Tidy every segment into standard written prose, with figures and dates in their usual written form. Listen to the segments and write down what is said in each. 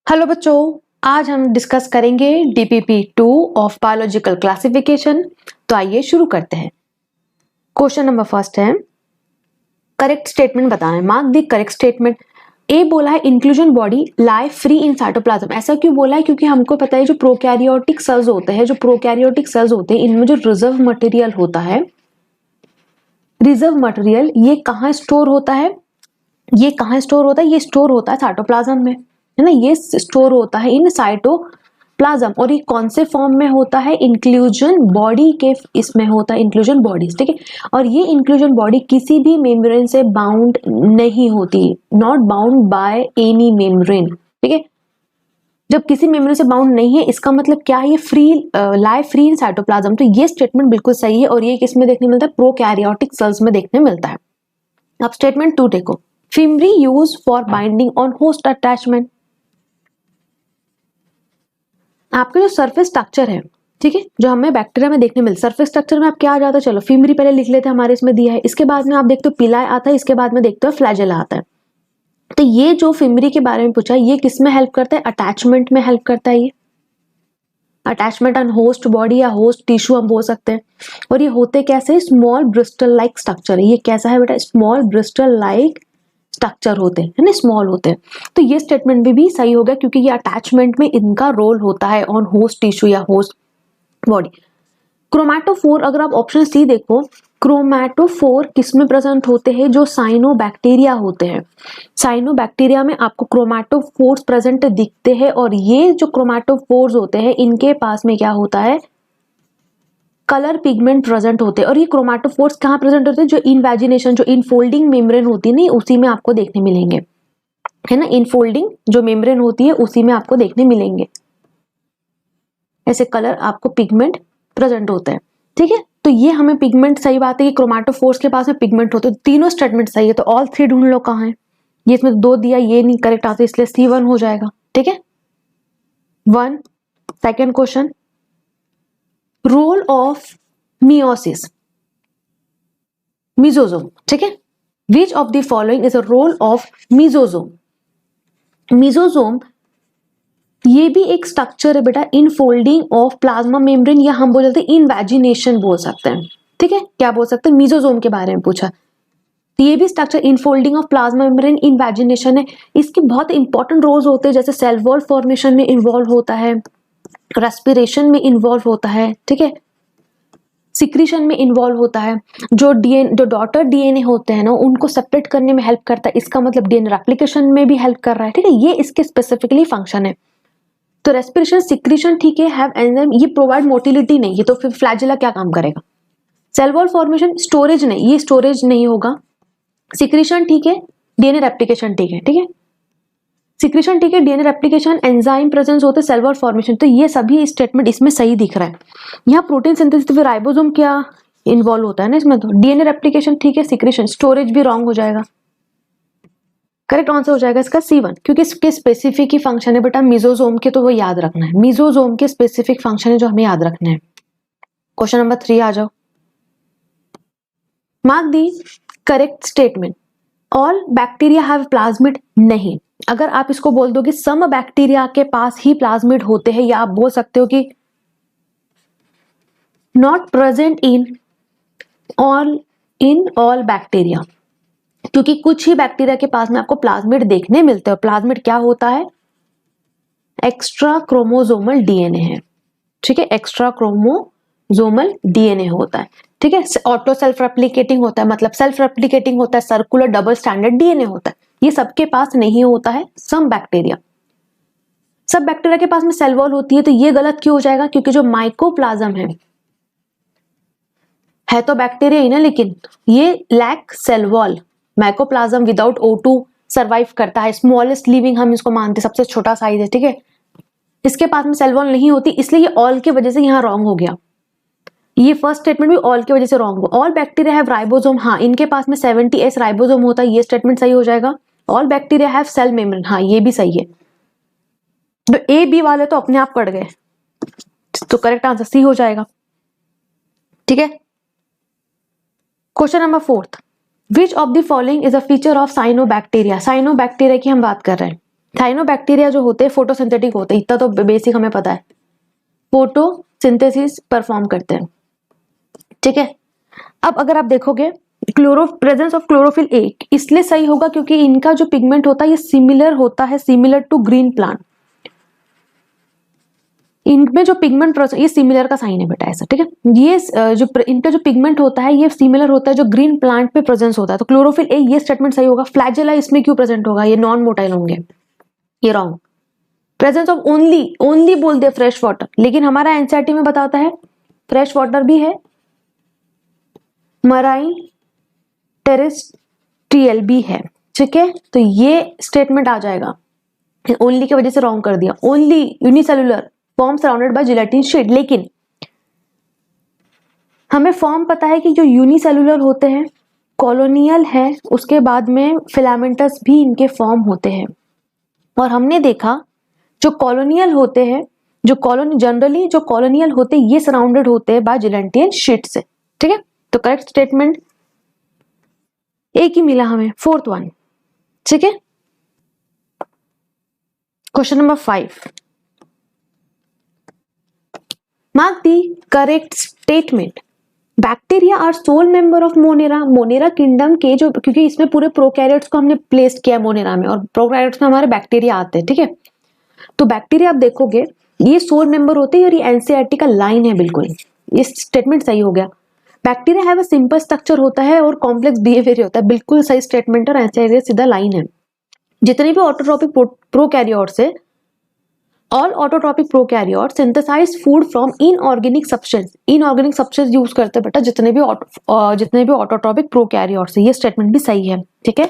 Hello बच्चों, आज हम डिस्कस करेंगे डीपीपी 2 ऑफ बायोलॉजिकल क्लासिफिकेशन। तो आइए शुरू करते हैं। क्वेश्चन नंबर फर्स्ट है, करेक्ट स्टेटमेंट बताना है। Mark the correct statement. A बोला है inclusion body lie free in cytoplasm. ऐसा क्यों बोला है? क्योंकि हमको पता है जो प्रोकैरियोटिक सेल्स होते हैं, इनमें जो रिजर्व मटेरियल होता है, ये कहाँ स्टोर होता है? ये स्टोर होता है साइटोप्लाज्म में, है ना। ये स्टोर होता है इन साइटोप्लाज्म। और ये कौन से फॉर्म में होता है? इंक्लूजन बॉडी के इसमें होता है, इंक्लूजन बॉडीज, ठीक है। और ये इंक्लूजन बॉडी किसी भी मेम्ब्रेन से बाउंड नहीं होती, not bound by any membrane, ठीक है। जब किसी मेम्ब्रेन से बाउंड नहीं है, इसका मतलब क्या है? ये free lie free in cytoplasm. तो ये स्टेटमेंट बिल्कुल सही है और ये किसमें देखने मिलता है? प्रोकैरियोटिक सेल्स में देखने मिलता है। अब स्टेटमेंट 2 देखो, fimbriae use for binding on host attachment. आपका जो सरफेस स्ट्रक्चर है, ठीक है, जो हमें बैक्टीरिया में देखने मिलता है, सरफेस स्ट्रक्चर में आप क्या आ जाता है? चलो फिम्ब्री पहले लिख लेते हैं, हमारे इसमें दिया है। इसके बाद में आप देखते हो पिलाई आता है, इसके बाद में देखते हो फ्लैजेला आता है। तो ये जो फिम्ब्री के बारे में पूछा है, ये किस में हेल्प करता है? अटैचमेंट में हेल्प करता है। ये अटैचमेंट ऑन होस्ट बॉडी या होस्ट टिश्यू हम बोल सकते हैं। और ये होते कैसे? स्मॉल ब्रिस्टल लाइक स्ट्रक्चर है। ये कैसा है बेटा? स्मॉल ब्रिस्टल लाइक स्ट्रक्चर होते हैं, है ना, स्मॉल होते हैं। तो ये स्टेटमेंट भी सही हो गया क्योंकि ये अटैचमेंट में इनका रोल होता है ऑन होस्ट टिश्यू या होस्ट बॉडी। क्रोमैटोफोर, अगर आप ऑप्शन सी देखो, क्रोमैटोफोर किसमें प्रेजेंट होते हैं? जो साइनोबैक्टीरिया होते हैं। साइनोबैक्टीरिया में आपको क्रोमैटोफोर्स प्रेजेंट दिखते हैं। और ये जो क्रोमैटोफोर्स होते हैं, इनके पास में क्या होता है? कलर पिगमेंट प्रेजेंट होते हैं। और ये क्रोमैटोफोर्स कहाँ प्रेजेंट होते हैं? जो इनवैजिनेशन, जो इनफोल्डिंग मेम्ब्रेन होती है ना, उसी में आपको देखने मिलेंगे, है ना। इनफोल्डिंग जो मेम्ब्रेन होती है उसी में आपको देखने मिलेंगे ऐसे कलर, आपको पिगमेंट प्रेजेंट होते हैं, ठीक है। तो ये हमें पिगमेंट, सही बात है कि क्रोमैटोफोर्स के पास में पिगमेंट होते हैं। तीनों स्टेटमेंट सही है। तो ऑल थ्री ढूंढ लो कहाँ है। ये इसमें 2 दिया, ये नहीं करेक्ट आता, इसलिए C1 हो जाएगा, ठीक है। 1 second question, role of meiosis, mesosome, ठीक है। Which of the following is a role of mesosome? Mesosome ये भी एक स्ट्रक्चर है बेटा, इनफोल्डिंग ऑफ प्लाज्मा मेम्ब्रेन, या हम बोलते हैं इनवैजिनेशन बोल सकते हैं, ठीक है। क्या बोल सकते हैं? मिजोजोम के बारे में पूछा। तो ये भी structure infolding of plasma membrane, invagination है। इसके बहुत इंपॉर्टेंट रोल्स होते हैं, जैसे सेल वॉल फॉर्मेशन में इन्वॉल्व होता है, रेस्पिरेशन में इन्वॉल्व होता है, ठीक है, सिक्रीशन में इन्वॉल्व होता है। जो डॉटर डीएनए होते हैं ना, उनको सेपरेट करने में हेल्प करता है। इसका मतलब डीएनए रेप्लिकेशन में भी हेल्प कर रहा है, ठीक है। ये इसके स्पेसिफिकली फंक्शन है। तो रेस्पिरेशन, सिक्रीशन, ठीक है, हैव एंजाइम, ये प्रोवाइड मोटिलिटी नहीं है। तो फिर फ्लैजेला क्या काम करेगा? सेल वॉल फॉर्मेशन, स्टोरेज नहीं, ये स्टोरेज नहीं होगा। सिक्रीशन ठीक है, डीएनए रेप्लिकेशन ठीक है, ठीक है। सिक्रीशन ठीक है, डीएनए रेप्लिकेशन, एंजाइम प्रेजेंस होते, सेल वॉल फॉर्मेशन। तो ये सभी स्टेटमेंट इसमें सही दिख रहा है। यहाँ प्रोटीन सिंथेसिस, फिर राइबोसोम क्या इन्वॉल्व होता है ना इसमें। तो डीएनए रेप्लिकेशन ठीक है, सिक्रीशन, स्टोरेज भी रॉन्ग हो जाएगा। करेक्ट आंसर हो जाएगा इसका C1, क्योंकि इसके स्पेसिफिक ही फंक्शन है बेटा मिजोजोम के, तो वो याद रखना है। मिजोजोम के स्पेसिफिक फंक्शन है जो हमें याद रखना है। क्वेश्चन नंबर 3 आ जाओ। Mark the correct statement, all bacteria have plasmid. नहीं, अगर आप इसको बोल दो कि सम बैक्टीरिया के पास ही प्लाज्मिड होते हैं, या आप बोल सकते हो कि not present in all bacteria, क्योंकि कुछ ही बैक्टीरिया के पास में आपको प्लाज्मिड देखने मिलते हैं। प्लाज्मिड क्या होता है? एक्स्ट्रा क्रोमोसोमल डीएनए है, ठीक है, एक्स्ट्रा क्रोमोसोमल डीएनए होता है, ठीक है। ऑटो सेल्फ रेप्लिकेटिंग होता है, मतलब सेल्फ रेप्लिकेटिंग होता है, सर्कुलर डबल स्टैंडर्ड डीएनए होता है। ये सबके पास नहीं होता है, सब बैक्टीरिया के पास में सेल वॉल होती है। तो ये गलत क्यों हो जाएगा? क्योंकि जो माइकोप्लाज्म है तो बैक्टीरिया ही ना, लेकिन ये lack cell wall. Mycoplasma without O2 survive करता है, स्मॉलेस्ट लिविंग हम इसको मानते हैं, सबसे छोटा साइज है, ठीक है। इसके पास में सेल वॉल नहीं होती, इसलिए ये ऑल की वजह से यहाँ रॉन्ग हो गया। ये फर्स्ट स्टेटमेंट भी ऑल की वजह से रॉन्ग हुआ। ऑल बैक्टीरिया हैव राइबोसोम, हाँ, इनके पास में 70S राइबोसोम होता है, ये स्टेटमेंट सही हो जाएगा। All bacteria have cell membrane, हाँ, ये भी सही है। तो A B वाले तो अपने आप कट गए, तो करेक्ट आंसर C हो जाएगा, ठीक है। Question number 4, which of the following is a feature of cyanobacteria? Cyanobacteria की हम बात कर रहे हैं। साइनोबैक्टीरिया जो होते हैं फोटोसिंथेटिक होते हैं, इतना तो बेसिक हमें पता है, फोटोसिंथेसिस परफॉर्म करते हैं, ठीक है। अब अगर आप देखोगे प्रेजेंस ऑफ क्लोरोफिल ए इसलिए सही होगा क्योंकि इनका जो पिगमेंट होता है ये सिमिलर होता है, सिमिलर टू ग्रीन प्लांट। इनमें जो पिगमेंट ये सिमिलर का साइन है बेटा, ऐसा, ठीक है। ये जो इनका जो पिगमेंट होता है ये सिमिलर होता है जो ग्रीन प्लांट पे प्रेजेंस होता है, तो क्लोरोफिल ए ये स्टेटमेंट सही होगा। फ्लैजेला इसमें क्यों प्रेजेंट होगा, ये नॉन मोटाइल होंगे, ये रॉन्ग। प्रेजेंस ऑफ ओनली बोल दे फ्रेश वाटर, लेकिन हमारा एनसीईआरटी में बताता है फ्रेश वाटर भी है, मराइन टेरेस्ट्रियल भी है, ठीक है। तो ये स्टेटमेंट आ जाएगा, ओनली की वजह से रॉन्ग कर दिया। Only unicellular form surrounded by gelatin sheet, लेकिन हमें फॉर्म पता है कि जो यूनिसेलुलर होते हैं कॉलोनियल है, उसके बाद में फिलामेंटस भी इनके फॉर्म होते हैं। और हमने देखा जो कॉलोनियल होते हैं, जो जनरली जो कॉलोनियल होते हैं ये सराउंडेड होते हैं बाय जिलेटिन शीट से, ठीक है। तो करेक्ट स्टेटमेंट एक ही मिला हमें, फोर्थ वन, ठीक है। Question number 5, mark the correct statement. Bacteria are sole member of Monera. Monera kingdom के जो, क्योंकि इसमें पूरे प्रोकैरियोट्स को हमने प्लेस किया मोनेरा में, और प्रोकैरियोट्स में हमारे बैक्टीरिया आते हैं, ठीक है। तो बैक्टीरिया आप देखोगे ये सोल मेंबर होते हैं, और ये एनसीईआरटी का लाइन है बिल्कुल, ये स्टेटमेंट सही हो गया। Bacteria have a simple structure होता है और कॉम्प्लेक्स बिहेवियर होता है, बिल्कुल सही स्टेटमेंट, और एनसीईआरटी सीधा लाइन है। जितने भी ऑटोट्रोपिक प्रोकैरियोट्स है, all autotrophic prokaryote synthesise food from inorganic substance. Inorganic substance use करते हैं बेटा जितने भी ऑटोट्रोपिक प्रोकैरियोट्स है, ये स्टेटमेंट भी सही है, ठीक है।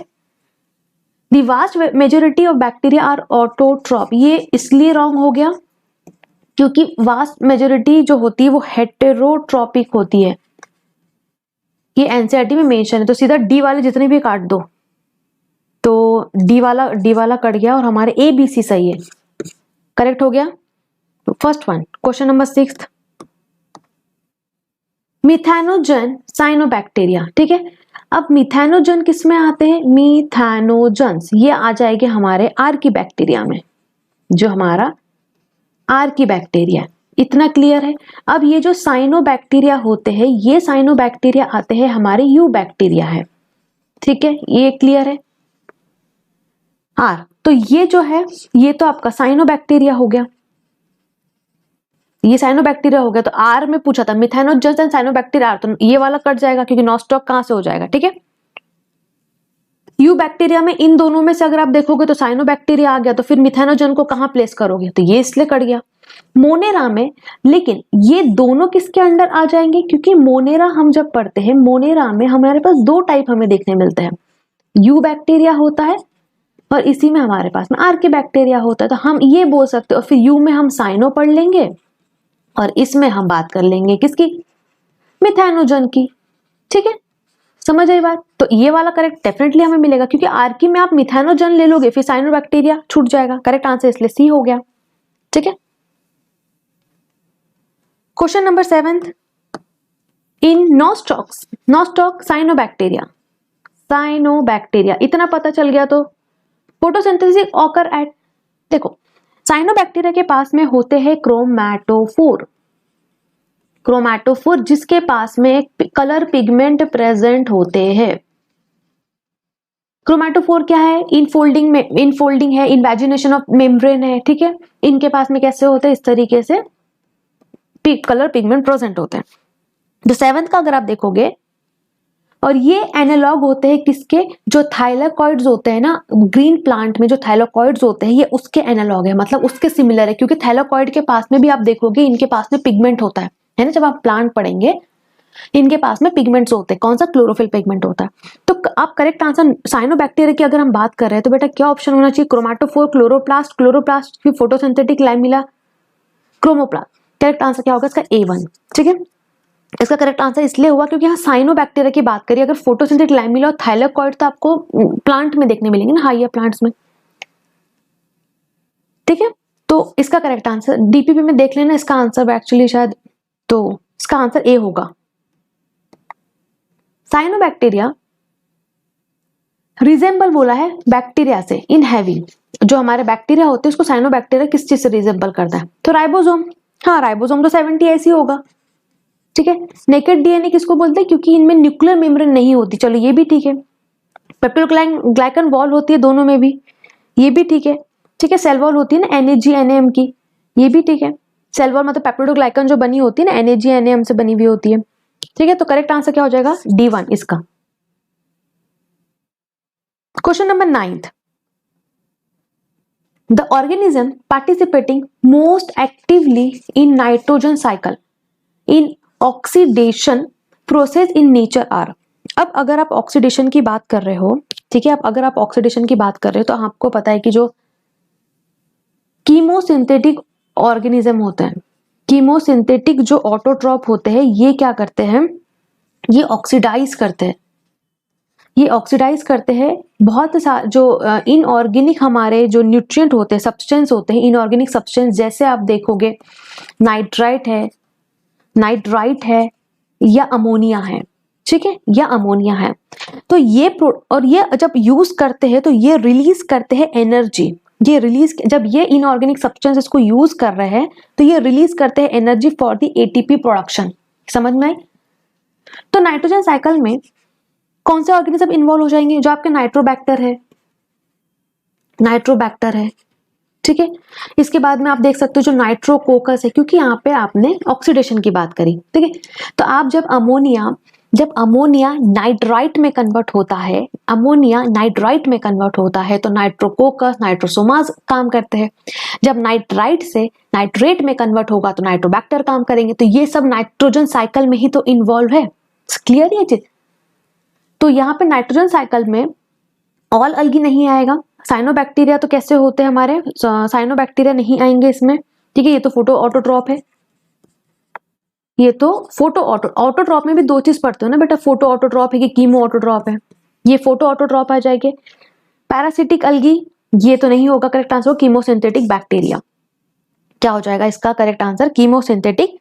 The vast majority of bacteria are autotroph, ये इसलिए रॉन्ग हो गया क्योंकि वास्ट मेजोरिटी जो होती है वो हेटेरोट्रॉपिक होती है, ये एनसीईआरटी में मेंशन है। तो सीधा डी वाले जितने भी काट दो, तो डी वाला कट गया और हमारे ए बी सी सही है, करेक्ट हो गया। First one, question number 6, methanogen cyanobacteria, ठीक है। अब मिथेनोजन किस में आते हैं, मिथेनोजन्स ये आ जाएंगे हमारे आर्कीबैक्टीरिया में, जो हमारा आर्कीबैक्टीरिया, इतना क्लियर है। अब ये जो साइनोबैक्टीरिया होते हैं, ये साइनोबैक्टीरिया आते हैं हमारे यू बैक्टीरिया है, ठीक है, ये क्लियर है। आर, तो ये जो है ये तो आपका साइनोबैक्टीरिया हो गया, ये साइनोबैक्टीरिया हो गया। तो आर में पूछा था मिथेनोजन्स एंड साइनोबैक्टीरिया, तो ये वाला कट जाएगा क्योंकि नॉस्टॉक कहां से हो जाएगा, ठीक है। यू बैक्टीरिया में इन दोनों में से अगर आप देखोगे तो साइनोबैक्टीरिया आ गया, तो फिर मिथेनोजन को कहां प्लेस करोगे, तो ये इसलिए कट गया मोनेरा में। लेकिन ये दोनों किसके अंडर आ जाएंगे, क्योंकि मोनेरा हम जब पढ़ते हैं, मोनेरा में हमारे पास दो टाइप हमें देखने मिलते हैं, यू बैक्टीरिया होता है और इसी में हमारे पास में आर्कीबैक्टीरिया होता है। तो हम ये बोल सकते हो, फिर यू में हम साइनो पढ़ लेंगे और इसमें हम बात कर लेंगे किसकी, मिथेनोजन की, ठीक है, समझ आई बात। तो ये वाला करेक्ट डेफिनेटली हमें मिलेगा, क्योंकि आर्की में आप मिथेनोजन ले लोगे फिर साइनोबैक्टीरिया छूट जाएगा, करेक्ट आंसर इसलिए सी हो गया, ठीक है। क्वेश्चन नंबर 7, इन नॉस्टॉक साइनोबैक्टीरिया इतना पता चल गया। तो फोटोसिंथेसिस ऑकर एट, देखो साइनोबैक्टीरिया के पास में होते हैं क्रोमैटोफोर जिसके पास में कलर पिगमेंट प्रेजेंट होते हैं। क्रोमैटोफोर क्या है, इनफोल्डिंग है, इन्वेजिनेशन ऑफ मेम्ब्रेन है, ठीक है। इनके पास में कैसे होते हैं, इस तरीके से कलर पिगमेंट प्रेजेंट होते हैं। तो 7th का अगर आप देखोगे, और ये एनालॉग होते हैं किसके, जो थाइलाकॉइड्स होते हैं ना, ग्रीन प्लांट में जो थाइलाकॉइड्स होते हैं ये उसके एनालॉग है, मतलब उसके सिमिलर है, क्योंकि थाइलाकॉइड के पास में भी आप देखोगे इनके पास में पिगमेंट होता है ना। जब आप प्लांट पढ़ेंगे इनके पास में पिगमेंट्स होते हैं, कौन सा, क्लोरोफिल पिगमेंट होता है। तो आप करेक्ट आंसर साइनोबैक्टीरिया की अगर हम बात कर रहे हैं तो बेटा क्या ऑप्शन होना चाहिए, क्रोमैटोफोर, क्लोरोप्लास्ट की photosynthetic lamella, chromoplast. Correct answer क्या होगा इसका, A1, ठीक है। इसका करेक्ट आंसर इसलिए हुआ क्योंकि यहाँ साइनोबैक्टीरिया की बात करिए, अगर फोटोसिंथेटिक लैमिला और थाइलाकॉइड तो आपको प्लांट में देखने मिलेंगे ना, हाइयर प्लांट्स में, ठीक है। तो इसका करेक्ट आंसर डीपीपी में देख लेना, इसका आंसर एक्चुअली शायद, तो इसका आंसर ए होगा। साइनोबैक्टीरिया रिजेंबल बोला है बैक्टीरिया से इन हैविंग, जो हमारे बैक्टीरिया होते हैं उसको साइनोबैक्टीरिया किस चीज से रिजेंबल करता है, तो राइबोसोम। हाँ राइबोसोम तो 70 ऐसी होगा, ठीक है। नेकेड डीएनए किसको बोलते हैं, क्योंकि इनमें न्यूक्लियर मेम्ब्रेन नहीं होती, चलो ये भी ठीक है। पेप्टिडोग्लाइकन वॉल होती है दोनों में भी, ये भी ठीक है, ठीक है। सेल वॉल होती है ना NAG NAM की, ये भी ठीक है। सेल वॉल मतलब पेप्टिडोग्लाइकन जो बनी होती है ना NAG NAM से बनी हुई होती है, ठीक है। तो करेक्ट आंसर क्या हो जाएगा, D1 इसका। Question number 9th, the organism participating most actively in nitrogen cycle in oxidation process in nature are. अब अगर आप ऑक्सीडेशन की बात कर रहे हो, ठीक है, अब अगर आप ऑक्सीडेशन की बात कर रहे हो तो आपको पता है कि जो कीमोसिंथेटिक ऑर्गेनिज्म होते हैं, कीमोसिंथेटिक जो ऑटोट्रॉप होते हैं, ये क्या करते हैं, ये ऑक्सीडाइज करते हैं, ये ऑक्सीडाइज करते हैं बहुत जो इनऑर्गेनिक हमारे जो न्यूट्रिएंट होते हैं, सब्सटेंस होते हैं, इनऑर्गेनिक सब्सटेंस, जैसे आप देखोगे नाइट्राइट है या अमोनिया है, ठीक है, या अमोनिया है। तो ये और ये जब यूज करते हैं तो ये रिलीज करते हैं एनर्जी, ये रिलीज, जब ये इनऑर्गेनिक सब्सटेंसेस को यूज कर रहे हैं तो ये रिलीज करते हैं energy for the ATP production. समझ में आई? तो नाइट्रोजन साइकिल में कौन से ऑर्गेनिज्म इन्वॉल्व हो जाएंगे, जो आपके नाइट्रोबैक्टर है, ठीक है। इसके बाद में आप देख सकते हो जो नाइट्रोकोकस है, क्योंकि यहाँ पे आपने ऑक्सीडेशन की बात करी, ठीक है। तो आप जब अमोनिया नाइट्राइट में कन्वर्ट होता है, तो नाइट्रोकोकस, नाइट्रोसोमास काम करते हैं। जब नाइट्राइट से नाइट्रेट में कन्वर्ट होगा तो नाइट्रोबैक्टर काम करेंगे। तो ये सब नाइट्रोजन साइकिल में ही तो इन्वॉल्व है। क्लियर ये चीज? तो यहाँ पे नाइट्रोजन साइकिल में ऑल अलगी नहीं आएगा। साइनोबैक्टीरिया तो कैसे होते हैं हमारे, साइनोबैक्टीरिया नहीं आएंगे इसमें, ठीक है। ये तो फोटो ऑटोट्रॉप है, ये तो फोटो ऑटोट्रॉप में भी दो चीज पढ़ते हो ना बेटा, फोटो ऑटोट्रॉप है कि कीमो ऑटोट्रॉप है, ये फोटो ऑटोट्रॉप आ जाएंगे। पैरासिटिक अलगी ये तो नहीं होगा, करेक्ट आंसर कीमोसिंथेटिक बैक्टीरिया। क्या हो जाएगा इसका करेक्ट आंसर, कीमोसिंथेटिक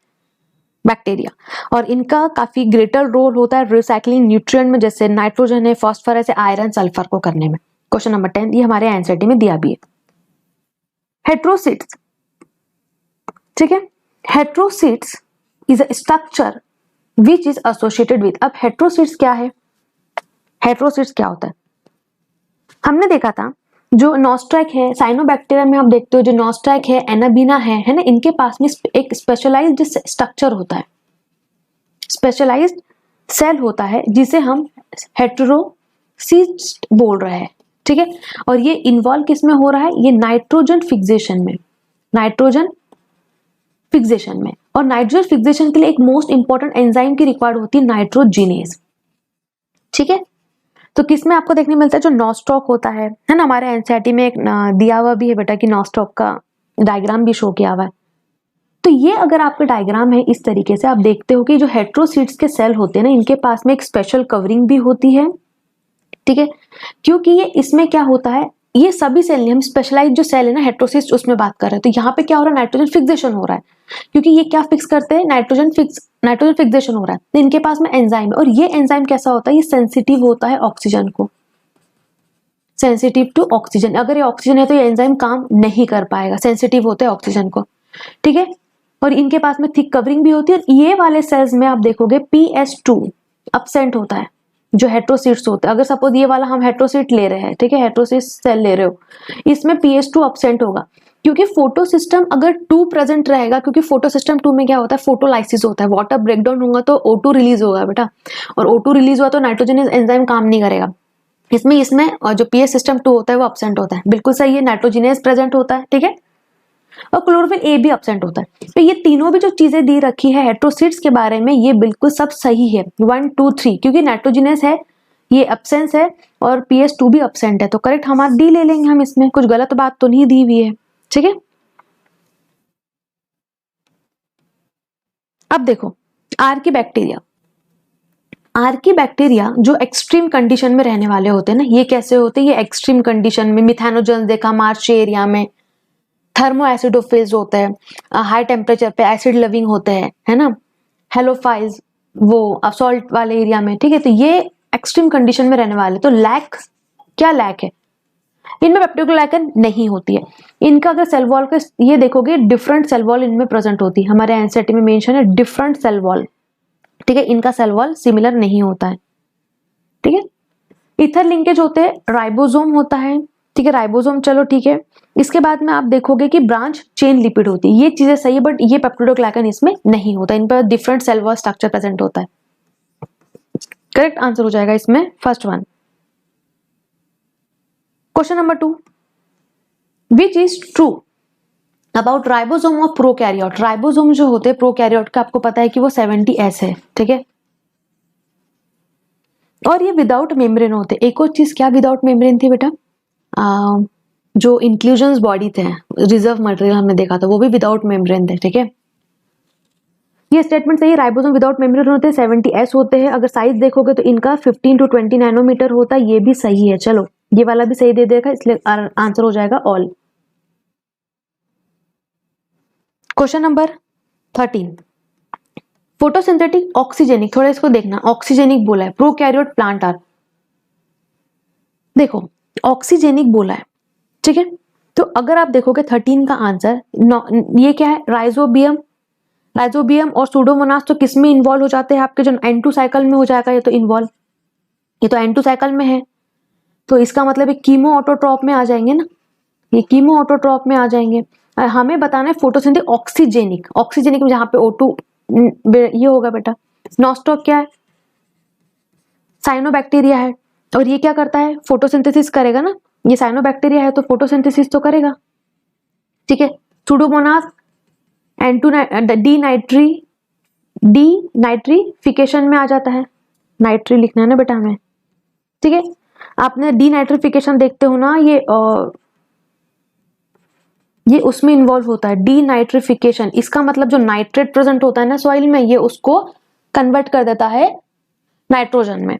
बैक्टीरिया। और इनका काफी ग्रेटर रोल होता है रिसाइकलिंग न्यूट्रिएंट में, जैसे नाइट्रोजन है, फॉस्फोरस है, आयरन, सल्फर को करने में। क्वेश्चन नंबर 10 ये हमारे एनसीईआरटी में दिया भी है। हेट्रोसिट्स, ठीक है, heterocysts is a structure which is associated with. अब हेट्रोसिट्स क्या है, हेट्रोसिट्स क्या होता है, हमने देखा था जो नॉस्ट्रैक है, साइनोबैक्टीरिया में आप देखते हो जो नॉस्ट्रैक है, एनाबीना है ना, इनके पास में एक स्पेशलाइज्ड स्ट्रक्चर होता है, स्पेशलाइज्ड सेल होता है, जिसे हम हेटेरोसिस्ट बोल रहे हैं, ठीक है। और ये इन्वॉल्व किस में हो रहा है, ये नाइट्रोजन फिक्सेशन में, नाइट्रोजन फिक्सेशन में। और नाइट्रोजन फिक्सेशन के लिए एक मोस्ट इंपॉर्टेंट एंजाइम की रिक्वायर्ड होती है नाइट्रोजिनेज, ठीक है। तो किस में आपको देखने मिलता है, जो नॉस्टॉक होता है ना, हमारे एनसीईआरटी में एक दिया हुआ भी है बेटा कि नॉस्टॉक का डायग्राम भी शो किया हुआ है। तो ये अगर आपका डायग्राम है इस तरीके से, आप देखते हो कि जो हेट्रोसिट्स के सेल होते हैं ना, इनके पास में एक स्पेशल कवरिंग भी होती है, ठीक है। क्योंकि ये इसमें क्या होता है, ये सभी सेल नहीं, हम स्पेशलाइज जो सेल है ना हेट्रोसिस्ट उसमें बात कर रहे हैं। तो यहाँ पे क्या हो रहा है, नाइट्रोजन फिक्सेशन हो रहा है, क्योंकि ये क्या फिक्स करते हैं, नाइट्रोजन फिक्सेशन हो रहा है। तो इनके पास में एंजाइम है, और ये एंजाइम कैसा होता है, ये सेंसिटिव होता है ऑक्सीजन को, सेंसिटिव टू ऑक्सीजन। अगर ये ऑक्सीजन है तो ये एंजाइम काम नहीं कर पाएगा, सेंसिटिव होते हैं ऑक्सीजन को, ठीक है। और इनके पास में थिक कवरिंग भी होती है। और ये वाले सेल्स में आप देखोगे PS2 अब्सेंट होता है, जो हेट्रोसिट्स होते हैं। अगर सपोज ये वाला हम हेट्रोसिट ले रहे हैं, ठीक है, हेट्रोसिट सेल ले रहे हो, इसमें PS2 अब्सेंट होगा, क्योंकि फोटो सिस्टम अगर 2 प्रेजेंट रहेगा, क्योंकि फोटो सिस्टम 2 में क्या होता है, फोटोलाइसिस होता है, वाटर ब्रेकडाउन होगा तो O2 रिलीज होगा बेटा, और O2 रिलीज हुआ तो नाइट्रोजन एंजाइम काम नहीं करेगा। इसमें और जो PS सिस्टम 2 होता है वो अब्सेंट होता है, बिल्कुल सही है। नाइट्रोजिनेज प्रेजेंट होता है, ठीक है, और क्लोरोफिल A भी अब्सेंट होता है। तो ये तीनों भी जो चीजें दी रखी है हेट्रोसिट्स के बारे में, ये बिल्कुल सब सही है, 1 2 3, क्योंकि नाइट्रोजिनेज है, ये अब्सेंस है, और PS2 भी अब्सेंट है। तो करेक्ट हमारा डी ले लेंगे हम, इसमें कुछ गलत बात तो नहीं दी हुई है, ठीक है। अब देखो आर्की बैक्टीरिया जो एक्सट्रीम कंडीशन में रहने वाले होते हैं ना, ये कैसे होते हैं, ये एक्सट्रीम कंडीशन में मिथेनोजन देखा मार्च एरिया में, थर्मो एसिडोफिल्स होते हैं, हाई टेम्परेचर पे एसिड लविंग होते हैं, है ना, हेलोफाइल्स वो सॉल्ट वाले एरिया में, ठीक है। तो ये एक्सट्रीम कंडीशन में रहने वाले, तो लैक क्या लैक है, इनमें पेप्टिडोग्लाइकन नहीं होती है। इनका अगर सेल वॉल का ये देखोगे डिफरेंट सेल वॉल इनमें प्रेजेंट होती है, हमारे एनसीईआरटी में मेंशन है डिफरेंट सेल वॉल, ठीक है, इनका सेल वॉल सिमिलर नहीं होता है, ठीक है। ईथर लिंकेज होते हैं, राइबोसोम होता है, ठीक है, राइबोसोम चलो ठीक है। इसके बाद में आप देखोगे कि ब्रांच चेन लिपिड होती है, ये चीजें सही है, बट ये पेप्टिडोग्लाइकन इसमें नहीं होता, इन पर different cell wall structure present होता है। करेक्ट आंसर हो जाएगा इसमें first one. Question number 2, which is true about ribosome of prokaryote. Ribosome जो होते हैं प्रोकैरियोट का आपको पता है कि वो 70S है, ठीक है, और ये विदाउट मेम्ब्रेन होते। एक और चीज क्या विदाउट मेम्ब्रेन थी बेटा, जो इंक्लूजन्स बॉडी थे, रिजर्व मटेरियल हमने देखा था, वो भी विदाउट मेम्ब्रेन थे, ठीक है। ये स्टेटमेंट सही है, राइबोसोम विदाउट मेम्ब्रेन होते हैं, 70S होते हैं। अगर साइज देखोगे तो इनका 15 to 20 नैनोमीटर होता है, ये भी सही है। चलो ये वाला भी सही दे देगा, इसलिए आंसर हो जाएगा all. Question number 13, photosynthetic oxygenic, थोड़ा इसको देखना, ऑक्सीजेनिक बोला है, प्रोकैरियोट प्लांट आर, देखो ऑक्सीजेनिक बोला है, ठीक है। तो अगर आप देखोगे 13 का आंसर ये क्या है, राइजोबियम, राइजोबियम और सूडोमोनास तो किस में इन्वॉल्व हो जाते हैं, आपके जो N2 साइकिल में हो जाएगा ये तो इन्वॉल्व, ये तो N2 साइकिल में है, तो इसका मतलब कीमो ऑटोट्रॉप में आ जाएंगे ना, ये कीमो ऑटोट्रॉप में आ जाएंगे। हमें बताना है फोटोसिंथेटिक ऑक्सीजेनिक, ऑक्सीजेनिक में जहां पे O2 ये होगा बेटा। नॉस्टॉक क्या है, साइनोबैक्टीरिया है, और ये क्या करता है, फोटोसिंथेसिस करेगा ना, ये साइनोबैक्टीरिया है तो फोटोसिंथेसिस तो करेगा, ठीक है। सूडोमोनास N2 डीनाइट्रीफिकेशन में आ जाता है, नाइट्री लिखना है ना बेटा हमें, ठीक है। आपने डीनाइट्रिफिकेशन देखते हो ना, ये उसमें इन्वॉल्व होता है, डीनाइट्रिफिकेशन। इसका मतलब जो नाइट्रेट प्रेजेंट होता है ना सॉइल में, ये उसको कन्वर्ट कर देता है नाइट्रोजन में,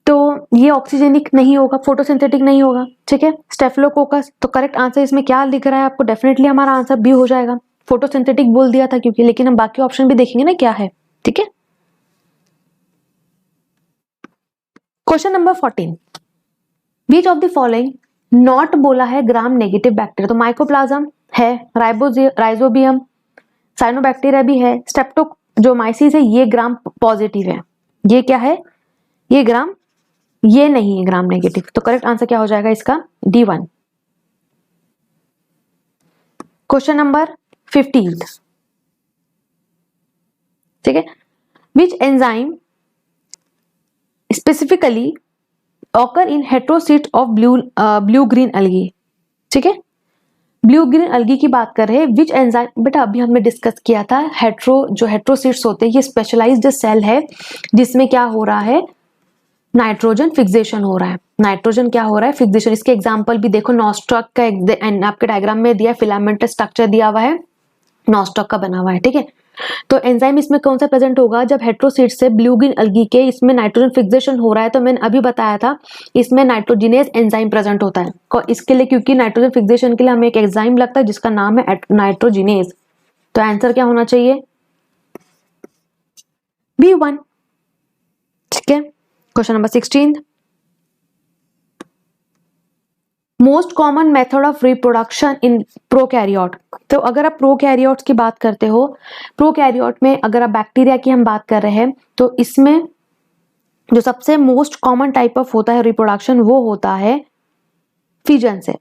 तो ये ऑक्सीजेनिक नहीं होगा, फोटोसिंथेटिक नहीं होगा, ठीक है। स्टेफिलोकोकस, तो करेक्ट आंसर इसमें क्या लिख रहा है आपको, डेफिनेटली हमारा आंसर बी हो जाएगा। फोटोसिंथेटिक बोल दिया था क्योंकि, लेकिन हम बाकी ऑप्शन भी देखेंगे ना क्या है, ठीक है। Question number 14, beach of the following not बोला है ग्राम नेगेटिव बैक्टीरिया, तो माइकोप्लाज्म है, राइजोबियम, साइनोबैक्टीरिया भी है, स्ट्रेप्टोमाइसिस है, ये ग्राम पॉजिटिव है, ये क्या है, ये ग्राम, ये नहीं है ग्राम नेगेटिव, तो करेक्ट आंसर क्या हो जाएगा इसका, D1। क्वेश्चन नंबर 15, ठीक है, which enzyme specifically occur in heterocyst of blue green algae, ठीक है, ब्लू ग्रीन अलगी की बात कर रहे हैं। विच एंजाइम, बेटा अभी हमने डिस्कस किया था, जो हेट्रोसीट्स होते हैं ये स्पेशलाइज्ड सेल है जिसमें क्या हो रहा है, नाइट्रोजन फिक्सेशन हो रहा है, नाइट्रोजन क्या हो रहा है, फिक्सेशन। इसके एग्जांपल भी देखो, नॉस्टॉक का आपके डायग्राम में दिया, फिलामेंटस स्ट्रक्चर दिया हुआ है, नॉस्टॉक का बना हुआ है, ठीक है। तो एंजाइम इसमें कौन सा प्रेजेंट होगा, जब हेट्रोसीट से ब्लू ग्रीन अलगी के इसमें नाइट्रोजन फिक्सेशन हो रहा है, तो मैंने अभी बताया था इसमें नाइट्रोजिनेज एंजाइम प्रेजेंट होता है इसके लिए, क्योंकि नाइट्रोजन फिक्सेशन के लिए हमें एक एंजाइम लगता है जिसका नाम है नाइट्रोजिनेज। तो आंसर क्या होना चाहिए, B1, ठीक है। Question number 16, most common method of reproduction in prokaryote, तो अगर आप प्रोकैरियोट्स की बात करते हो, प्रोकैरियोट में अगर आप बैक्टीरिया की हम बात कर रहे हैं, तो इसमें जो सबसे मोस्ट कॉमन टाइप ऑफ होता है रिप्रोडक्शन, वो होता है फिजन से।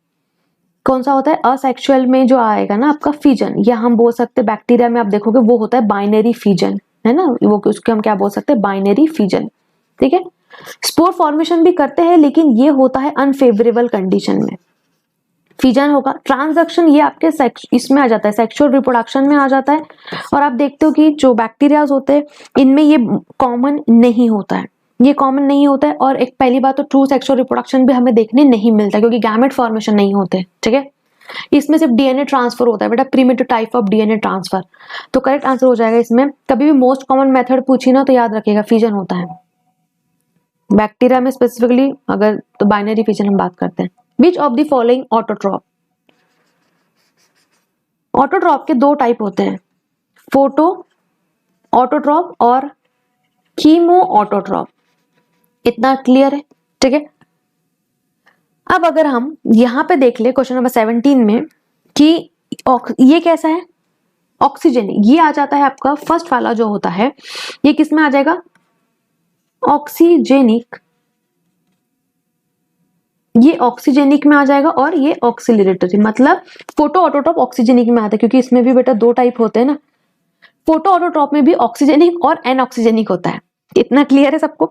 कौन सा होता है, असेक्सुअल में जो आएगा ना आपका फिजन, या हम बोल सकते हैं बैक्टीरिया में आप देखोगे वो होता है बाइनरी फिजन, है ना, वो उसके हम क्या बोल सकते हैं, बाइनरी फिजन, ठीक है। स्पोर फॉर्मेशन भी करते हैं, लेकिन ये होता है अनफेवरेबल कंडीशन में, फिजन होगा। ट्रांसडक्शन ये आपके इसमें आ जाता है, सेक्सुअल रिप्रोडक्शन में आ जाता है। और आप देखते हो कि जो बैक्टीरियाज होते हैं इनमें ये कॉमन नहीं होता है, ये कॉमन नहीं होता है। और एक पहली बात तो ट्रू सेक्सुअल रिप्रोडक्शन भी हमें देखने नहीं मिलता क्योंकि गैमेट फॉर्मेशन नहीं होते, ठीक है। इसमें सिर्फ डीएनए ट्रांसफर होता है बेटा, premature type of DNA transfer. तो करेक्ट आंसर हो जाएगा इसमें, कभी भी मोस्ट कॉमन मेथड पूछी ना तो याद रखिएगा फिजन होता है। बैक्टीरिया में स्पेसिफिकली अगर तो बाइनरी फिजन हम बात करते हैं। विच of the following autotroph, autotroph के दो टाइप होते हैं, फोटो ऑटोट्रॉप और कीमो ऑटोट्रॉप, इतना क्लियर है, ठीक है। अब अगर हम यहाँ पे देख ले क्वेश्चन नंबर 17 में कि ये कैसा है, ऑक्सीजनिक, ये आ जाता है आपका फर्स्ट वाला जो होता है, ये किस में आ जाएगा, ऑक्सीजेनिक, ये ऑक्सीजेनिक में आ जाएगा और ये ऑक्सीलरेटरी, मतलब फोटो ऑटोट्रॉप ऑक्सीजेनिक में आता है, क्योंकि इसमें भी बेटा दो टाइप होते हैं ना, फोटो ऑटोट्रॉप में भी ऑक्सीजेनिक और एनऑक्सीजेनिक होता है। इतना क्लियर है सबको?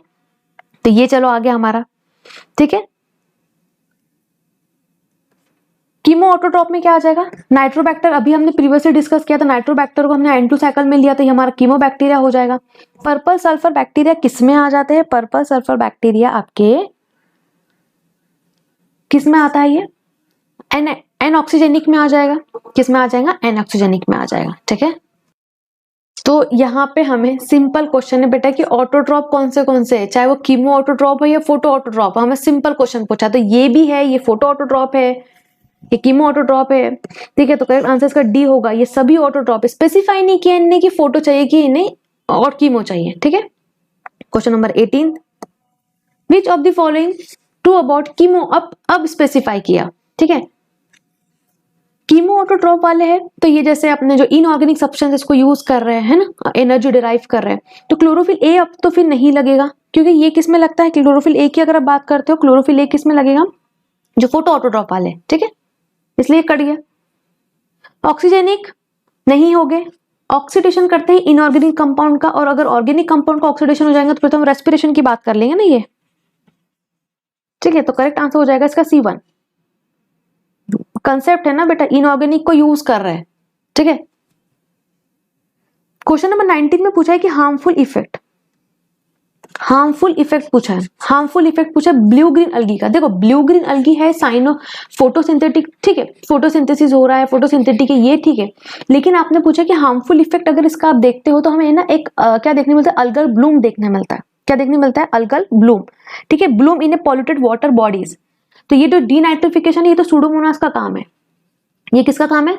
तो ये चलो आगे हमारा, ठीक है। कीमो ऑटोट्रॉप में क्या आ जाएगा, नाइट्रोबैक्टर, अभी हमने प्रीवियसली डिस्कस किया था, नाइट्रोबैक्टर को हमने N2 साइकिल में लिया था, ये हमारा कीमो बैक्टीरिया हो जाएगा। पर्पल सल्फर बैक्टीरिया किस में आ जाते हैं, पर्पल सल्फर बैक्टीरिया आपके किस में आता है, ये एन ऑक्सीजेनिक में आ जाएगा, किस में आ जाएगा, एन ऑक्सीजेनिक में आ जाएगा, ठीक है। तो यहाँ पे हमें सिंपल क्वेश्चन है बेटा कि ऑटोट्रॉप कौन से है, चाहे वो कीमो ऑटोट्रॉप है या फोटो ऑटोट्रॉप, हमें सिंपल क्वेश्चन पूछा, तो ये भी है, ये फोटो ऑटोट्रॉप है, ये कीमो ऑटोट्रॉप है, ठीक है। तो करेक्ट आंसर इसका डी होगा, ये सभी ऑटोट्रॉप, स्पेसिफाई नहीं किया इन्हें कि फोटो चाहिए कि इन्हें और कीमो चाहिए, ठीक है। Question number 18, which of the following true about chemo, अब स्पेसिफाई किया, ठीक है। कीमो ऑटोट्रॉप वाले हैं तो ये जैसे अपने जो इनऑर्गेनिक सब्सटेंसेस को यूज कर रहे हैं ना, एनर्जी डिराइव कर रहे हैं, तो क्लोरोफिल ए अब तो फिर नहीं लगेगा, क्योंकि ये किस में लगता है, क्लोरोफिल ए की अगर आप बात करते हो, क्लोरोफिल ए किस में लगेगा, जो फोटो ऑटोट्रॉप वाले, ठीक है, इसलिए कट गया। ऑक्सीजेनिक नहीं हो गए, ऑक्सीडेशन करते हैं इनऑर्गेनिक कंपाउंड का, और अगर ऑर्गेनिक कंपाउंड का ऑक्सीडेशन हो जाएगा तो फिर तो हम रेस्पिरेशन की बात कर लेंगे ना ये, ठीक है। तो करेक्ट आंसर हो जाएगा इसका C1, कंसेप्ट है ना बेटा, इनऑर्गेनिक को यूज कर रहे हैं, ठीक है। क्वेश्चन नंबर 19 में पूछा है कि हार्मफुल इफेक्ट पूछा है, हार्मफुल इफेक्ट पूछा है ब्लू ग्रीन अलगी का। देखो ब्लू ग्रीन अलगी है साइनो फोटोसिंथेटिक, ठीक है, फोटोसिंथेसिस हो रहा है, फोटोसिंथेटिक है ये, ठीक है, लेकिन आपने पूछा कि हार्मफुल इफेक्ट अगर इसका आप देखते हो तो हमें ना एक क्या देखने मिलता है, अलगल ब्लूम देखने मिलता है, क्या देखने मिलता है, अलगल ब्लूम, ठीक है, ब्लूम इन ए पॉल्यूटेड वाटर बॉडीज। तो ये जो डीनाइट्रिफिकेशन है ये तो सूडोमोनास का काम है, ये किसका काम है,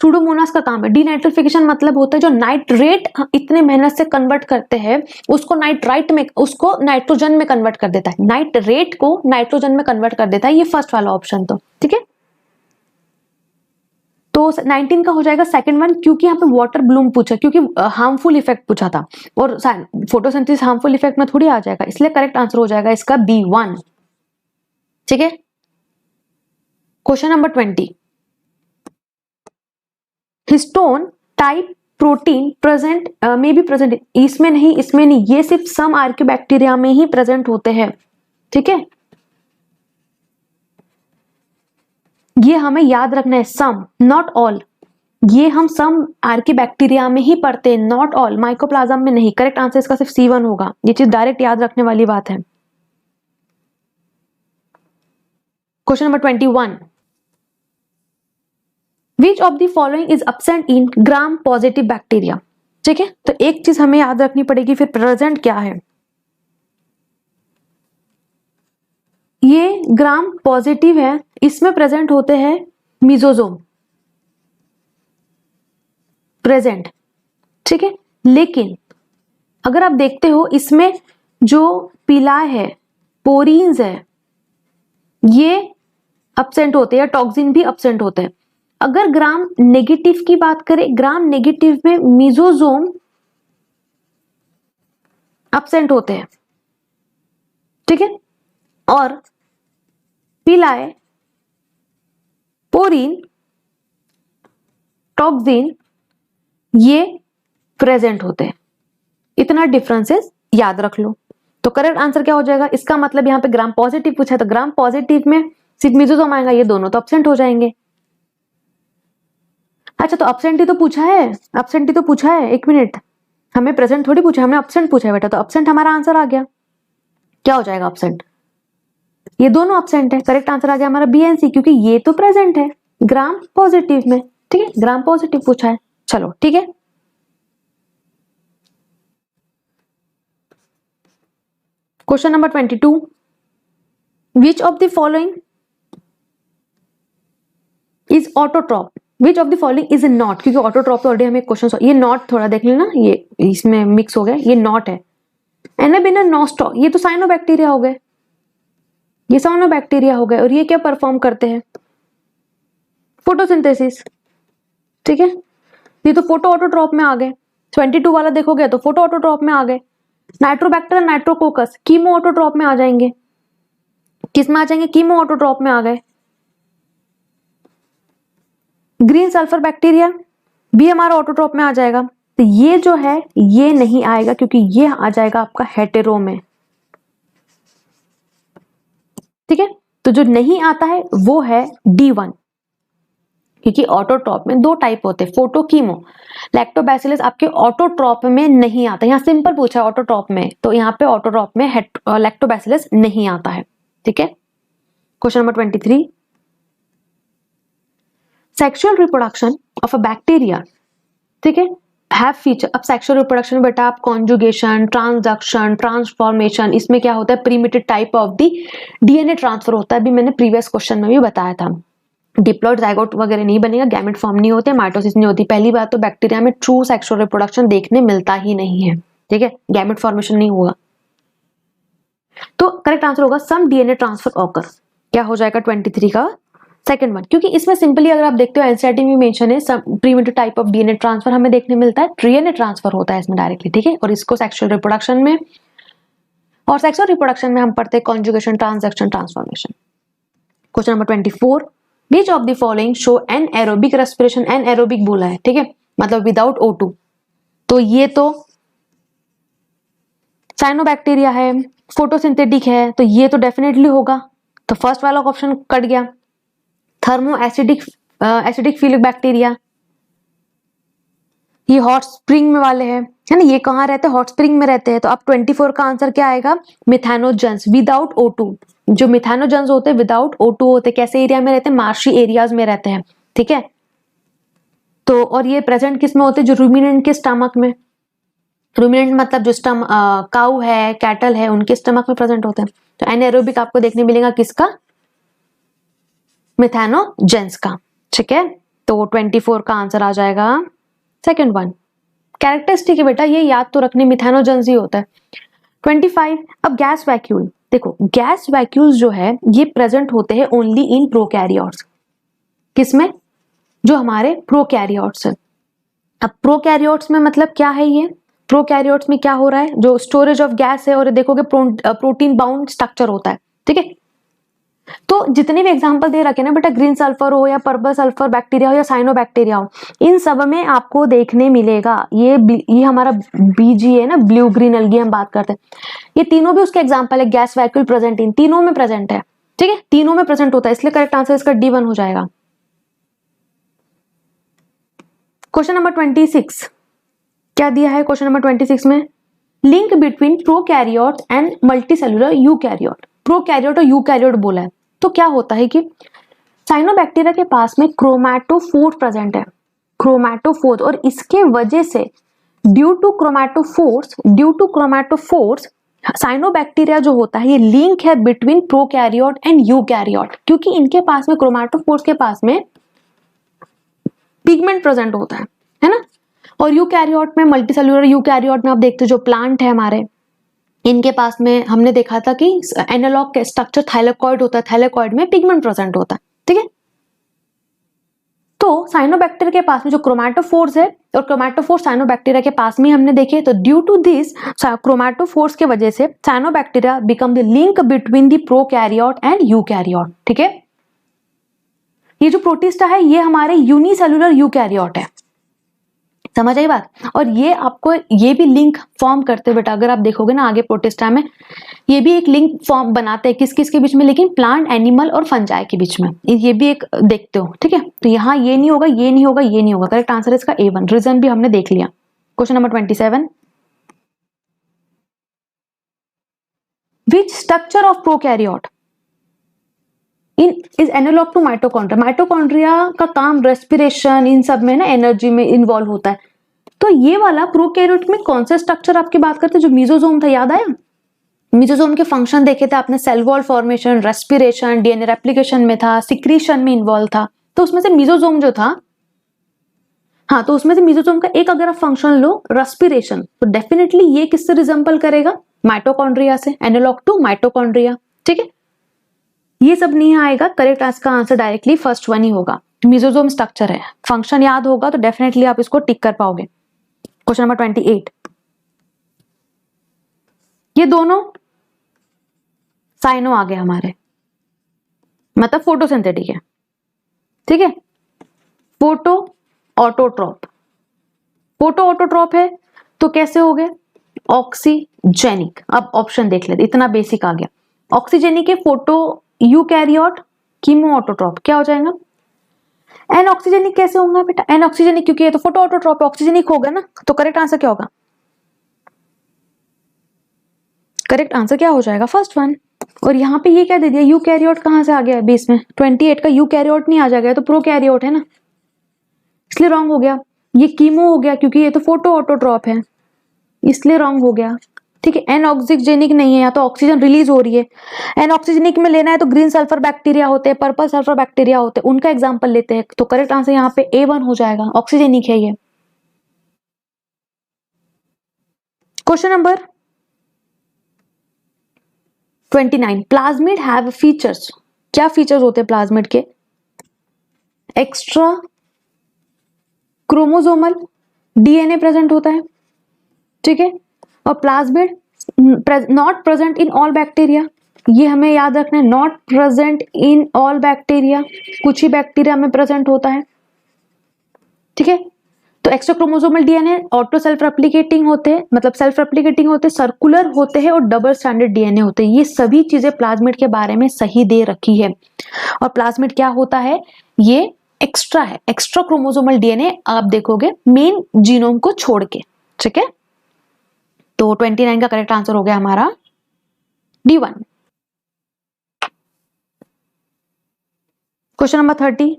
सूडोमोनास का काम है। डीनाइट्रिफिकेशन मतलब होता है जो नाइट्रेट इतने मेहनत से कन्वर्ट करते हैं उसको नाइट्राइट में, उसको नाइट्रोजन में कन्वर्ट कर देता है, नाइट्रेट को नाइट्रोजन में कन्वर्ट कर देता है, ये फर्स्ट वाला ऑप्शन, तो ठीक है। तो 19 का हो जाएगा सेकंड वन, क्योंकि यहाँ पे वाटर ब्लूम पूछा, क्योंकि हार्मफुल इफेक्ट पूछा था और फोटोसिंथेसिस हार्मफुल इफेक्ट में थोड़ी आ जाएगा, इसलिए करेक्ट आंसर हो जाएगा इसका B1, ठीक है। Question number 20, histone type protein present में भी प्रेजेंट, इसमें नहीं, इसमें नहीं, ये सिर्फ सम आर्कियोबैक्टीरिया में ही प्रेजेंट होते हैं, ठीक है, ये हमें याद रखना है, सम नॉट ऑल, ये हम सम आर्कियोबैक्टीरिया में ही पढ़ते हैं, नॉट ऑल, माइकोप्लाज्म में नहीं। करेक्ट आंसर इसका सिर्फ C1 होगा, ये चीज डायरेक्ट याद रखने वाली बात है। Question number 21, which of the following is absent in gram positive bacteria, ठीक है। तो एक चीज हमें याद रखनी पड़ेगी, फिर प्रेजेंट क्या है, ये ग्राम पॉजिटिव है, इसमें प्रेजेंट होते हैं मिजोजोम प्रेजेंट, ठीक है, लेकिन अगर आप देखते हो इसमें जो पिलाय है, पोरीन्स है, ये एब्सेंट होते हैं, या टॉक्सिन भी एब्सेंट होते हैं। अगर ग्राम नेगेटिव की बात करें, ग्राम नेगेटिव में मिजोजोम एब्सेंट होते हैं, ठीक है, और पिलाय, पोरीन, टॉक्सिन ये प्रेजेंट होते हैं। इतना डिफरेंसेस याद रख लो। तो करेक्ट आंसर क्या हो जाएगा, इसका मतलब यहाँ पे ग्राम पॉजिटिव पूछा है तो ग्राम पॉजिटिव में सिर्फ मिजोजोम आएगा, ये दोनों तो एब्सेंट हो जाएंगे। अच्छा तो एब्सेंट ही तो पूछा है, एब्सेंट ही तो पूछा है, एक मिनट, हमें प्रेजेंट थोड़ी पूछा है, हमने एब्सेंट पूछा है बेटा, तो एब्सेंट हमारा आंसर आ गया। क्या हो जाएगा एब्सेंट, ये दोनों एब्सेंट है, करेक्ट आंसर आ गया हमारा B and C, क्योंकि ये तो प्रेजेंट है ग्राम पॉजिटिव में, ठीक है, ग्राम पॉजिटिव पूछा है। चलो ठीक है, question number 22, which of the following is autotroph, which of the following is not, क्योंकि ऑटोट्रॉप तो ऑलरेडी हमें क्वेश्चन, ये नॉट थोड़ा देख लेना, ये इसमें मिक्स हो गया, ये नॉट है। एनाबिना नॉस्टो, ये तो साइनोबैक्टीरिया हो गए, ये साइनोबैक्टीरिया हो गए और ये क्या परफॉर्म करते हैं, फोटोसिंथेसिस, ठीक है। ये तो फोटो ऑटोट्रॉप में आ गए, 22 वाला देखोगे तो फोटो ऑटोट्रॉप में आ गए। नाइट्रोबैक्टर, नाइट्रोकोकस कीमो ऑटोट्रॉप में आ जाएंगे, किस में आ जाएंगे, कीमो ऑटोट्रॉप में आ गए। ग्रीन सल्फर बैक्टीरिया भी हमारा ऑटोट्रॉप में आ जाएगा। तो ये जो है ये नहीं आएगा क्योंकि ये आ जाएगा आपका हेटेरो में, ठीक है। तो जो नहीं आता है वो है D1, क्योंकि ऑटोट्रॉप में दो टाइप होते हैं, फोटो, कीमो। लैक्टोबैसिलस आपके ऑटोट्रॉप में नहीं आता, यहाँ सिंपल पूछा है ऑटोट्रॉप में, तो यहाँ पे ऑटोट्रॉप में लैक्टोबैसिलस नहीं आता है, ठीक है। Question number 23, sexual reproduction of a bacteria, ठीक है, हैव फीचर। अब सेक्सुअल रिप्रोडक्शन में बेटा आप कॉन्जुगेशन, ट्रांसडक्शन, ट्रांसफॉर्मेशन, इसमें क्या होता है, primitive type of the DNA transfer होता है। अभी मैंने प्रीवियस क्वेश्चन में भी बताया था। डिप्लॉइड जाइगोट वगैरह नहीं बनेगा, गैमेट फॉर्म नहीं होते, माइटोसिस नहीं होती। पहली बात तो बैक्टीरिया में ट्रू सेक्सुअल रिप्रोडक्शन देखने मिलता ही नहीं है, ठीक है, गैमेट फॉर्मेशन नहीं होगा। तो करेक्ट आंसर होगा सम डीएनए ट्रांसफर ऑकर। क्या हो जाएगा 23 का सेकंड वन, क्योंकि इसमें सिंपली अगर आप देखते हो एनसीईआरटी में मेंशन है some primitive type of DNA transfer हमें देखने मिलता है, डीएनए ट्रांसफर होता है इसमें डायरेक्टली, ठीक है। और इसको सेक्सुअल रिप्रोडक्शन में, और सेक्सुअल रिप्रोडक्शन में हम पढ़ते हैं conjugation, transduction, transformation. Question number 24, Which of the following show anaerobic respiration? anaerobic बोला है, ठीक है, मतलब विदाउट O2। तो ये तो साइनोबैक्टीरिया है, फोटोसिंथेटिक है, तो ये तो डेफिनेटली होगा, तो फर्स्ट वाला ऑप्शन कट गया। थर्मो एसिडिक फिलिक बैक्टीरिया, ये हॉट स्प्रिंग में वाले हैं, है ना, ये कहाँ रहते हैं, हॉट स्प्रिंग में रहते हैं। तो अब 24 का आंसर क्या आएगा, मिथेनोजेंस विदाउट O2। जो मिथेनोजेंस होते हैं विदाउट O2 होते हैं, कैसे एरिया में रहते हैं, मार्शी एरियाज में रहते हैं, ठीक है। तो और ये प्रेजेंट किस में होते हैं, जो रूमिनेंट के स्टमक में, रूमिनेंट मतलब जो काऊ है, कैटल है, उनके स्टमक में प्रेजेंट होते हैं। तो एनाएरोबिक आपको देखने मिलेगा किसका, मिथेनोजेंस का, ठीक है। तो 24 का आंसर आ जाएगा सेकंड वन। कैरेक्टरिस्टिक है बेटा, ये याद तो रखने, मिथेनोजेंस ही होता है। 25, अब गैस वैक्यूल, देखो गैस वैक्यूल्स जो है ये प्रेजेंट होते हैं ओनली इन प्रोकैरियोट्स। किसमें, जो हमारे प्रोकैरियोट्स है। अब प्रोकैरियोट्स में मतलब क्या है, ये प्रोकैरियोट्स में क्या हो रहा है, जो स्टोरेज ऑफ गैस है, और देखोगे प्रोटीन बाउंड स्ट्रक्चर होता है, ठीक है। तो जितने भी एग्जांपल दे रखे ना बेटा, ग्रीन सल्फर हो या पर्पल सल्फर बैक्टीरिया हो या साइनोबैक्टीरिया हो, इन सब में आपको देखने मिलेगा ये हमारा बीजी है ना, ब्लू ग्रीन अलगी हम बात करते हैं, ये तीनों भी उसके एग्जांपल है। गैस वैक्यूल प्रेजेंट इन तीनों में प्रेजेंट है, ठीक है, तीनों में प्रेजेंट होता है, इसलिए करेक्ट आंसर इसका D1 हो जाएगा। क्वेश्चन नंबर 26 क्या दिया है, क्वेश्चन नंबर 26 में link between prokaryote and multicellular eukaryote. Prokaryote और यूकैरियोट बोला है, तो क्या होता है कि साइनोबैक्टीरिया के पास में क्रोमैटोफोर प्रेजेंट है, क्रोमैटोफोर, और इसके वजह से ड्यू टू क्रोमैटोफोर्स साइनोबैक्टीरिया जो होता है ये लिंक है बिटवीन प्रोकैरियोट एंड यूकैरियोट, क्योंकि इनके पास में क्रोमैटोफोर्स के पास में पिगमेंट प्रेजेंट होता है ना। और यूकैरियोट में, मल्टीसेलुलर यूकैरियोट में आप देखते हो जो प्लांट है हमारे, इनके पास में हमने देखा था कि एनालॉग के स्ट्रक्चर थाइलेकॉइड होता है, थाइलेकॉइड में पिगमेंट प्रेजेंट होता है, ठीक है। तो साइनोबैक्टीरिया के पास में जो क्रोमैटोफोर्स है, और क्रोमैटोफोर्स साइनोबैक्टीरिया के पास में हमने देखे, तो ड्यू टू दिस क्रोमैटोफोर्स के वजह से cyanobacteria become the link between the prokaryote and eukaryote, ठीक है। ये जो प्रोटिस्टा है ये हमारे यूनिसेलुलर यूकैरियोट है, समझ आई बात। और ये आपको ये भी लिंक फॉर्म करते बेटा, अगर आप देखोगे ना आगे प्रोटिस्टा में ये भी एक लिंक फॉर्म बनाते हैं, किस किस के बीच में, लेकिन प्लांट, एनिमल और फंजाई के बीच में, ये भी एक देखते हो, ठीक है। तो यहाँ ये नहीं होगा, ये नहीं होगा, ये नहीं होगा, करेक्ट आंसर इसका A1। रीजन भी हमने देख लिया। Question number 27, which structure of prokaryote is analogue to mitochondria. Mitochondria का काम रेस्पिरेशन, इन सब में ना एनर्जी में इन्वॉल्व होता है। तो ये वाला प्रोकैरियोट में कौन सा स्ट्रक्चर आपकी बात करते हैं, जो मीजोजोम था, याद आया, मीजोजोम के फंक्शन देखे थे आपने, cell wall formation, respiration, DNA replication में था, सिक्रीशन में इन्वॉल्व था। तो उसमें से मीजोजोम जो था, हाँ, तो उसमें से मीजोजोम का एक अगर आप फंक्शन लो रेस्पिरेशन, तो डेफिनेटली ये किससे रिजेंबल करेगा, माइटोकॉन्ड्रिया से, एनालॉग टू माइटोकॉन्ड्रिया, ठीक है। ये सब नहीं आएगा, करेक्ट इसका आंसर डायरेक्टली फर्स्ट वन ही होगा। मेसोजोम स्ट्रक्चर है, फंक्शन याद होगा तो डेफिनेटली आप इसको टिक कर पाओगे। क्वेश्चन नंबर 28, ये दोनों साइनो आ गए हमारे, मतलब फोटोसिंथेटिक है, ठीक है। फोटो ऑटोट्रॉप, फोटो ऑटोट्रॉप है तो कैसे हो गए, ऑक्सीजेनिक। अब ऑप्शन देख लेते, इतना बेसिक आ गया। ऑक्सीजेनिक है फोटो यूकैरियोट, कीमो ऑटोट्रॉप क्या हो जाएगा, एन ऑक्सीजेनिक कैसे होगा बेटा, एन ऑक्सीजेनिक क्योंकि ये तो फोटो ऑटोट्रॉप ऑक्सीजेनिक होगा ना, तो करेक्ट आंसर क्या होगा, करेक्ट आंसर क्या हो जाएगा, फर्स्ट वन। और यहाँ पे ये क्या दे दिया, यूकैरियोट कहां से आ गया बीच में, 28 का यूकैरियोट नहीं आ जाएगा, तो प्रोकैरियोट है ना, इसलिए रॉन्ग हो गया। ये कीमो हो गया क्योंकि ये तो फोटो ऑटोट्रॉप है, इसलिए रॉन्ग हो गया, ठीक है। एन ऑक्सीजेनिक नहीं है, या तो ऑक्सीजन रिलीज हो रही है। एन ऑक्सीजेनिक में लेना है तो ग्रीन सल्फर बैक्टीरिया होते हैं, पर्पल सल्फर बैक्टीरिया होते हैं, उनका एग्जांपल लेते हैं, तो करेक्ट आंसर यहाँ पे A1 हो जाएगा, ऑक्सीजेनिक है ये। Question number 29, plasmid have features, क्या फीचर्स होते हैं प्लाज्मिड के, एक्स्ट्रा क्रोमोसोमल डीएनए प्रेजेंट होता है, ठीक है। और plasmid not present in all bacteria, ये हमें याद रखना है, not present in all bacteria, कुछ ही बैक्टीरिया में प्रेजेंट होता है, ठीक है। तो extra chromosomal DNA auto self replicating होते हैं, मतलब सेल्फ रेप्लिकेटिंग होते हैं, सर्कुलर होते हैं और डबल स्टैंडर्ड डीएनए होते हैं। ये सभी चीजें प्लाज्मिड के बारे में सही दे रखी है। और प्लाज्मिड क्या होता है, ये एक्स्ट्रा है, एक्स्ट्रा क्रोमोसोमल डीएनए आप देखोगे मेन जीनोम को छोड़ के, ठीक है। तो 29 का करेक्ट आंसर हो गया हमारा D1। Question number 30,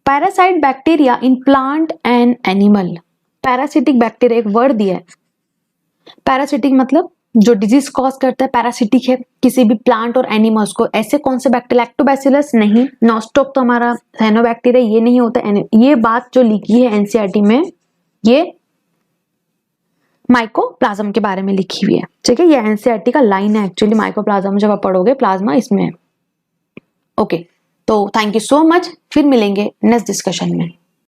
parasite bacteria in plant and animal, parasitic bacteria एक वर्ड दिया है, पैरासिटिक मतलब जो डिजीज कॉज करता है, पैरासिटिक है किसी भी प्लांट और एनिमल्स को। ऐसे कौन से बैक्टीरिया, लैक्टोबैसिलस नहीं, नॉस्टॉक तो हमारा साइनोबैक्टीरिया, ये नहीं होता। ये बात जो लिखी है एनसीईआरटी में, ये माइकोप्लाज्म के बारे में लिखी हुई है, ठीक है। ये एनसीईआरटी का लाइन है एक्चुअली, माइकोप्लाज्म जब आप पढ़ोगे प्लाज्मा इसमें है। ओके, तो थैंक यू सो मच, फिर मिलेंगे नेक्स्ट डिस्कशन में।